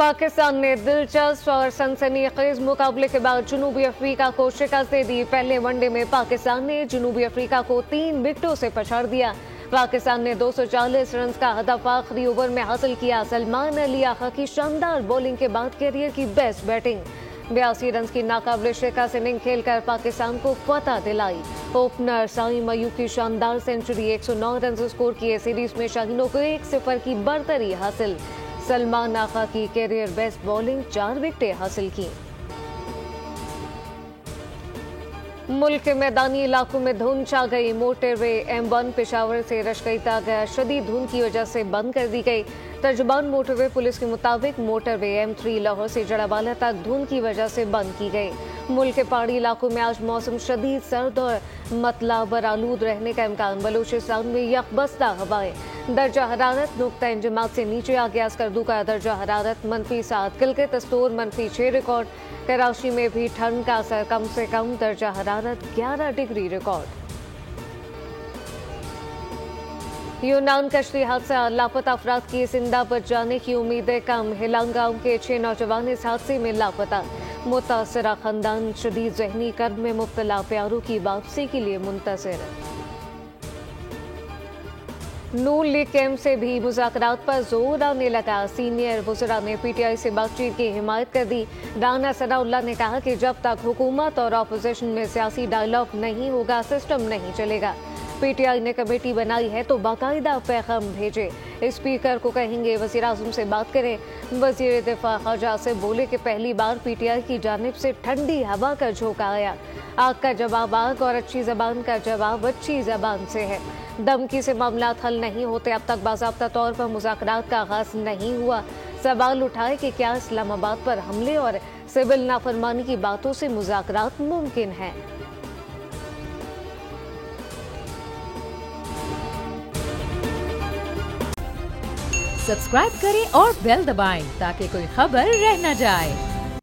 पाकिस्तान ने दिलचस्प और सनसनीखेज मुकाबले के बाद जनूबी अफ्रीका को शिकस्त दे दी। पहले वनडे में पाकिस्तान ने जनूबी अफ्रीका को 3 विकेटों से पछाड़ दिया। पाकिस्तान ने 240 रन का हदफ आखिरी ओवर में हासिल किया। सलमान अली आका की शानदार बॉलिंग के बाद कैरियर की बेस्ट बैटिंग, 82 रन की नाकाबिले शिकस्त इनिंग खेलकर पाकिस्तान को फतह दिलाई। ओपनर साइम अयूब की शानदार सेंचुरी, 109 रन स्कोर किए। सीरीज में शाहीनों को 1-0 की बढ़तरी हासिल। सलमान आका की कैरियर बेस्ट बॉलिंग, 4 विकेटें हासिल की। मुल्क के मैदानी इलाकों में धुंध छा गई। मोटरवे M1 पेशावर से रशकई तक शदीद धुंध की वजह से बंद कर दी गई। तर्जुबान मोटरवे पुलिस के मुताबिक मोटरवे M3 लाहौर से जड़ावाला तक धुंध की वजह से बंद की गई। मुल्क के पहाड़ी इलाकों में आज मौसम शदीद सर्द और मतलाबर आलूद रहने का इम्कान। बलूचिस्तान में यकबस्ता हवाएं। दर्जा हरारत नुक्ता इंजमात से नीचे आ गया। स्कर्दू का दर्जा हरारत -7, किलगित दस्तूर -6 रिकॉर्ड। कराची में भी ठंड का असर, कम से कम दर्जा हरारत 11 डिग्री रिकॉर्ड। यूनान कश्ती हादसा, लापता अफराद की जिंदा बच जाने की उम्मीदें कम। हिलांग गांव के 6 नौजवान इस हादसे में लापता। मुतासरा खानदान शदीद जहनी कर्ब में मुब्तला, प्यारों की वापसी के लिए मुंतज़िर। नून लीग कैंप से भी मुज़ाकरात पर जोर आने लगा। सीनियर वज़रा ने PTI से बातचीत की हिमायत कर दी। राना सनाउल्लाह ने कहा कि जब तक हुकूमत और अपोजिशन में सियासी डायलॉग नहीं होगा, सिस्टम नहीं चलेगा। PTI ने कमेटी बनाई है तो बाकायदा पैगाम भेजे। स्पीकर को कहेंगे वज़ीर आज़म से बात करें। वज़ीर दिफा ख्वाजा से बोले कि पहली बार PTI की जानिब से ठंडी हवा का झोंका आया। आग का जवाब आग और अच्छी ज़बान का जवाब अच्छी ज़बान से है। धमकी से मामला हल नहीं होते। अब तक बाज़ाब्ता तौर पर मुज़ाकरात का आगाज़ नहीं हुआ। सवाल उठाए कि क्या इस्लामाबाद पर हमले और सिविल नाफरमानी की बातों से मुज़ाकरात मुमकिन हैं। सब्सक्राइब करें और बेल दबाएं ताकि कोई खबर रह न जाए।